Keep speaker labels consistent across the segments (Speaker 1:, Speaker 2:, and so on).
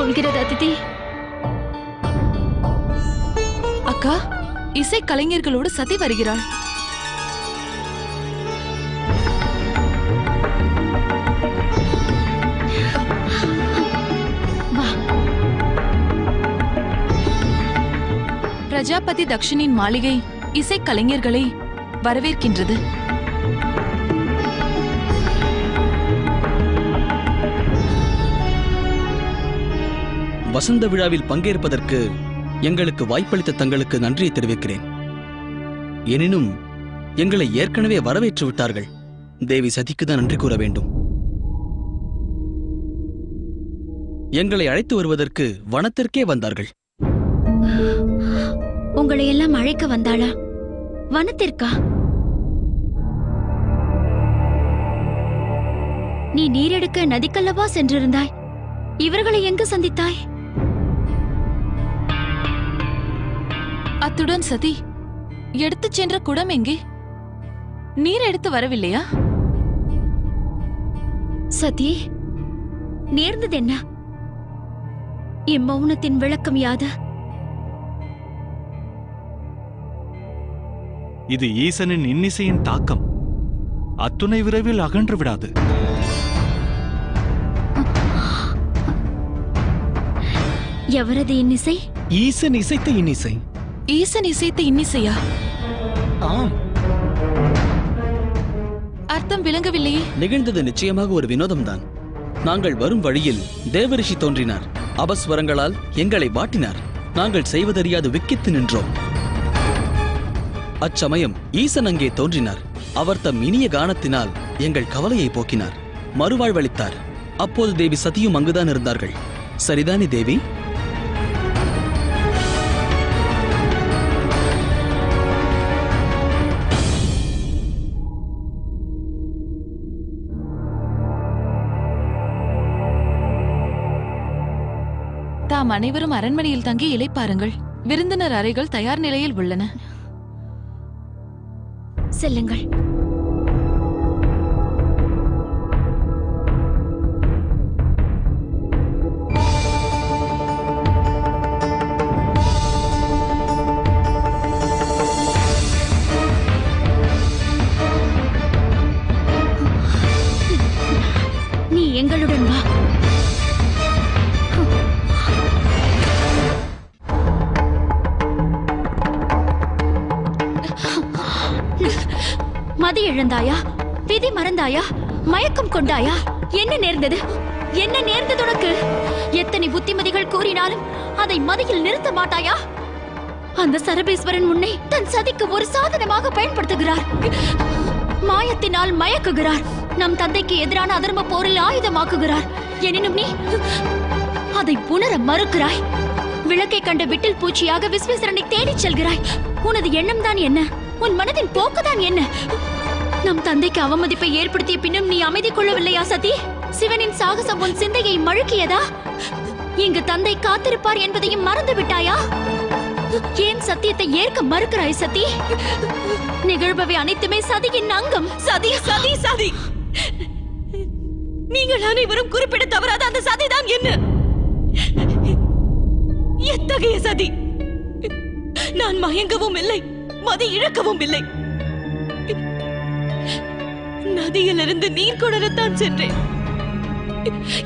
Speaker 1: கொள்கிறது அதிதி.
Speaker 2: அக்கா, இசை கலைஞர்களோடு சதி வருகிறாள். பிரஜாபதி தக்ஷனின் மாளிகை இசை கலைஞர்களை வரவேற்கின்றது.
Speaker 3: வசந்த விழாவில் பங்கேற்பதற்கு எங்களுக்கு வாய்ப்பளித்த தங்களுக்கு நன்றியை தெரிவிக்கிறேன். எனினும் எங்களை ஏற்கனவே வரவேற்று விட்டார்கள். தேவி சதிக்கு தான் நன்றி கூற வேண்டும். எங்களை அழைத்து வருவதற்கு வனத்திற்கே வந்தார்கள்.
Speaker 1: உங்களை எல்லாம் அழைக்க வந்தாளா? வனத்திற்கா? நீ நீரெடுக்க நதிக்கல்லவா சென்றிருந்தாய்? இவர்களை எங்கு சந்தித்தாய்?
Speaker 2: அத்துடன் சதி, எடுத்துச் சென்ற குடம் எங்கே? நீர் எடுத்து வரவில்லையா?
Speaker 1: சதி, நேர்ந்தது என்ன? இம்மௌனத்தின் விளக்கம் யாது?
Speaker 4: இது ஈசனின் இன்னிசையின் தாக்கம். அத்துணை விரைவில் அகன்று விடாது.
Speaker 1: எவரது இன்னிசை?
Speaker 5: ஈசன் இசைத்த இன்னிசை.
Speaker 2: ஈசன் இசைத்த இன்னிசையா?
Speaker 5: ஆம்.
Speaker 2: அர்த்தம் விளங்கவில்லையே.
Speaker 3: நிகழ்ந்தது நிச்சயமாக ஒரு வினோதம்தான். நாங்கள் வரும் வழியில் தேவரிஷி தோன்றினார். அபஸ்வரங்களால் எங்களை வாட்டினார். நாங்கள் செய்வதறியாது விக்கித்து நின்றோம். அச்சமயம் ஈசன் அங்கே தோன்றினார். அவர் தம் இனிய கானத்தினால் எங்கள் கவலையை போக்கினார், மறுவாழ்வளித்தார். அப்போது தேவி சதியும் அங்குதான் இருந்தார்கள். சரிதானே தேவி?
Speaker 2: தாம் அனைவரும் அரண்மனையில் தங்கி இளைப்பாருங்கள். விருந்தினர் அறைகள் தயார் நிலையில் உள்ளன.
Speaker 1: செல்லுங்கள். நீ எங்களுடன் வா. மதி இழந்தாயா? விதி மறந்தாயா? மயக்கம் கொண்டாயா? என்ன நேர்ந்தது? என்ன நேர்ந்தது உனக்கு? எத்தனை புத்திமதிகள் கூறினாலும் அதை மதியில் நிறுத்த மாட்டாயா? அந்த சரபேஸ்வரன் உன்னை தன் சதிக்கு ஒரு சாதனமாக பயன்படுத்துகிறார். மாயத்தினால் மயக்குகிறார். நம் தந்தைக்கு எதிரான அதர்ம போரில் ஆயுதமாக்குகிறார். எனினும் நீ அதை உணர மறுக்கிறாய். விளக்கை கண்ட விட்டில் பூச்சியாக விஸ்வேஸ்வரனை தேடிச் செல்கிறாய். உனது எண்ணம் தான் என்ன? உன் மனதின் போக்குதான் என்ன? நம் தந்தைக்கு அவமதிப்பை ஏற்படுத்திய பின்னும் நீ அமைதி கொள்ளவில்லையா சதி? சிவனின் சாகசம் உன் சிந்தையை மழுக்கியதா? இங்கு தந்தை காத்திருப்பார் என்பதையும் மறந்து விட்டாயா? ஏன் சத்தியத்தை ஏற்க மறுக்கிறாய் சதி? நிகழ்பவை அனைத்துமே சதியின் அங்கம்.
Speaker 6: சதி சதி சதி. நீங்கள் அனைவரும் குறிப்பிட தவறாத அந்த சதிதான் என்ன? எத்தகைய சதி? நான் மயங்கவும் இல்லை, மதி இழக்கவும் இல்லை. நதியிலிருந்து நீர் கொணரத்தான் சென்றேன்.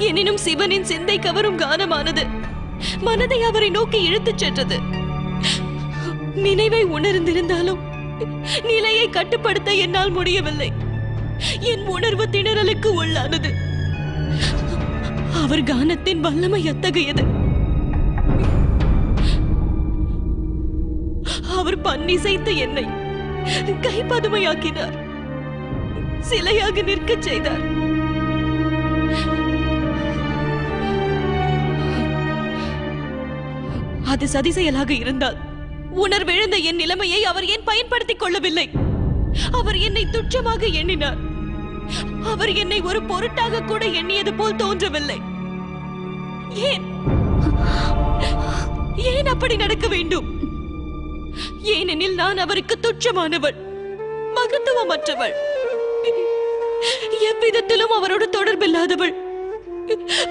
Speaker 6: எனினும் சிவனின் சிந்தை கவரும் கானமானது மனதை அவரை நோக்கி இழுத்துச் சென்றது. நினைவை உணர்ந்திருந்தாலும் நிலையை கட்டுப்படுத்த என்னால் முடியவில்லை. என் உணர்வு திணறலுக்கு உள்ளானது. அவர் கானத்தின் வல்லமை எத்தகையது! அவர் பன்னிசைத்த என்னை கைப்பதுமையாக்கினார், சிலையாக நிற்கச் செய்தார். அது சதி செயலாக இருந்தால் உணர்வெழுந்த என் நிலைமையை அவர் ஏன் பயன்படுத்திக் கொள்ளவில்லை? அவர் என்னை துச்சமாக எண்ணினார். அவர் என்னை ஒரு பொருட்டாக கூட எண்ணியது போல் தோன்றவில்லை. ஏன் ஏன் அப்படி நடக்க வேண்டும்? ஏனெனில் நான் அவருக்கு துச்சமானவள், மகத்துவமற்றவள், எவ்விதத்திலும் அவரோடு தொடர்பில்லாதவள்.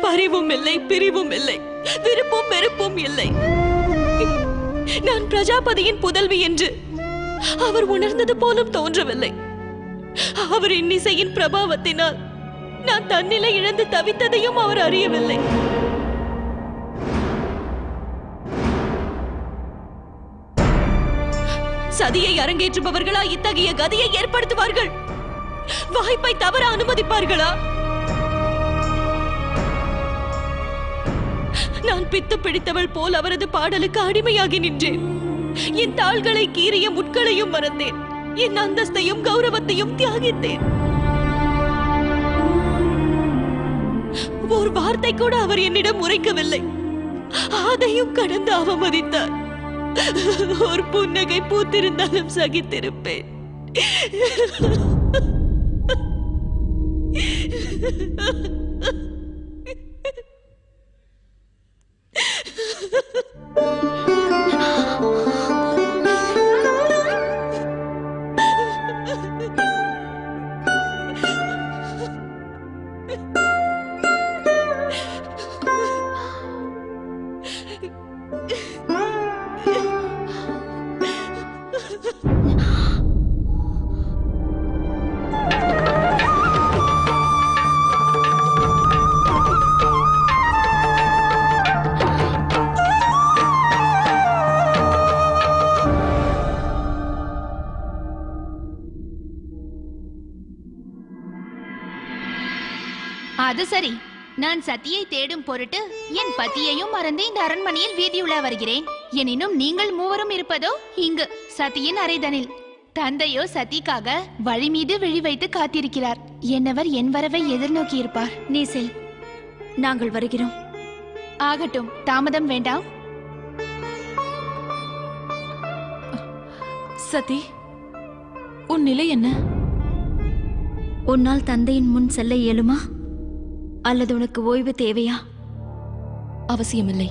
Speaker 6: பரிவும் இல்லை, பிரிவும் இல்லை, விருப்பும் வெறுப்பும் இல்லை. நான் பிரஜாபதியின் புதல்வி என்று அவர் உணர்ந்தது போலும் தோன்றவில்லை. அவர் இன்னிசையின் பிரபாவத்தினால் நான் தன்னிலை இழந்து தவித்ததையும் அவர் அறியவில்லை. சதியை அரங்கேற்றுபவர்களா இத்தகைய கதியை ஏற்படுத்துவார்கள்? வாய்ப்பை தவற அனுமதிப்பார்களா? நான் பித்து பிடித்தவள் போல் அவரது பாடலுக்கு அடிமையாகி நின்றேன். என் தாள்களை கீறிய முட்களையும் மறந்தேன். என் அந்தஸ்தையும் கௌரவத்தையும் தியாகித்தேன். ஒரு வார்த்தை கூட அவர் என்னிடம் உரைக்கவில்லை. அதையும் கடந்து அவமதித்தார். ஒரு புன்னகை பூத்திருந்தாலும் சகித்திருப்பேன்.
Speaker 1: அது சரி, நான் சதியை தேடும் பொருட்டு என் பத்தியையும் மறந்து இந்த அரண்மனையில் வீதியுலா வருகிறேன். எனினும் நீங்கள் மூவரும் இருப்பதோ இங்கு சதியின் அறைதனில். தந்தையோ சதிக்காக வழி மீது விழி வைத்து காத்திருக்கிறார். என்னவர் என் வரவை எதிர்நோக்கி இருப்பார். நீ செல், நாங்கள் வருகிறோம். ஆகட்டும், தாமதம் வேண்டாம்.
Speaker 2: சதி, உன் நிலை என்ன?
Speaker 1: உன்னால் தந்தையின் முன் செல்ல இயலுமா? அல்லது உனக்கு ஓய்வு தேவையா?
Speaker 2: அவசியமில்லை.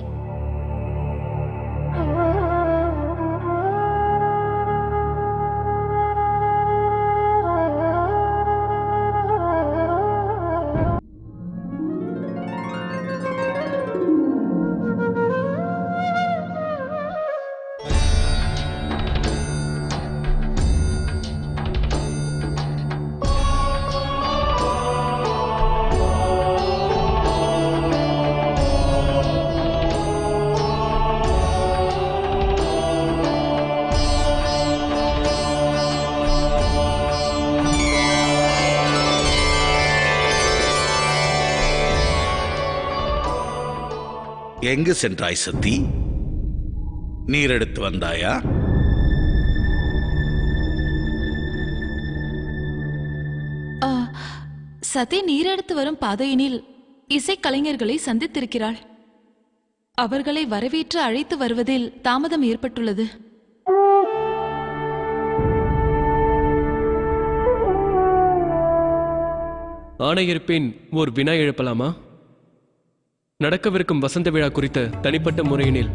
Speaker 7: எங்கு சென்றாய் சத்தி? நீர் எடுத்து வந்தாயா?
Speaker 2: சதி நீரெடுத்து வரும் பாதையினில் இசைக்கலைஞர்களை சந்தித்திருக்கிறாள். அவர்களை வரவேற்று அழைத்து வருவதில் தாமதம் ஏற்பட்டுள்ளது.
Speaker 8: ஆணையிருப்பேன் ஓர் வினா எழுப்பலாமா? நடக்கவிருக்கும் வசந்த விழா குறித்த தனிப்பட்ட முறையினில்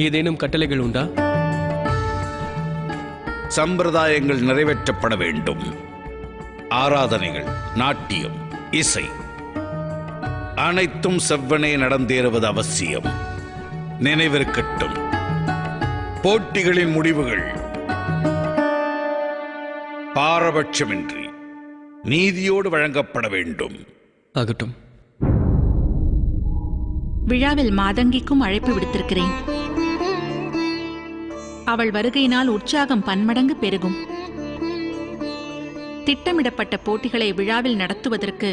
Speaker 8: ஏதேனும் கட்டளைகள் உண்டா?
Speaker 7: சம்பிரதாயங்கள் நிறைவேற்றப்பட வேண்டும். ஆராதனைகள், நாட்டியம், இசை அனைத்தும் செவ்வனே நடந்தேறுவது அவசியம். நினைவிருக்கட்டும், போட்டிகளின் முடிவுகள் பாரபட்சமின்றி நீதியோடு வழங்கப்பட வேண்டும்.
Speaker 8: ஆகட்டும்.
Speaker 9: விழாவில் மாதங்கிக்கும் அழைப்பு விடுத்திருக்கிறேன். அவள் வருகையினால் உற்சாகம் பன்மடங்கு பெருகும். திட்டமிடப்பட்ட போட்டிகளை விழாவில் நடத்துவதற்கு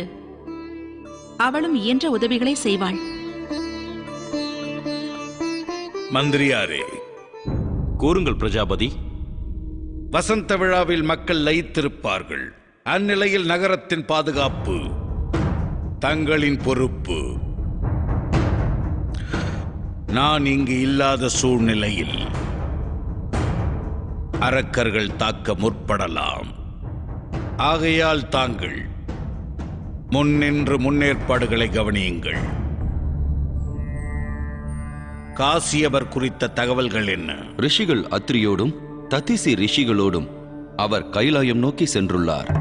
Speaker 9: அவளும் இயன்ற உதவிகளை செய்வாள்.
Speaker 7: மந்திரியாரே,
Speaker 10: கூறுங்கள் பிரஜாபதி.
Speaker 7: வசந்த விழாவில் மக்கள் லயித்திருப்பார்கள். அந்நிலையில் நகரத்தின் பாதுகாப்பு தங்களின் பொறுப்பு. நான் இங்கு இல்லாத சூழ்நிலையில் அரக்கர்கள் தாக்க முற்படலாம். ஆகையால் தாங்கள் முன்னின்று முன்னேற்பாடுகளை கவனியுங்கள். காசியவர் குறித்த தகவல்கள் என்ன?
Speaker 10: ரிஷிகள் அத்ரியோடும் ததிசி ரிஷிகளோடும் அவர் கைலாயம் நோக்கி சென்றுள்ளார்.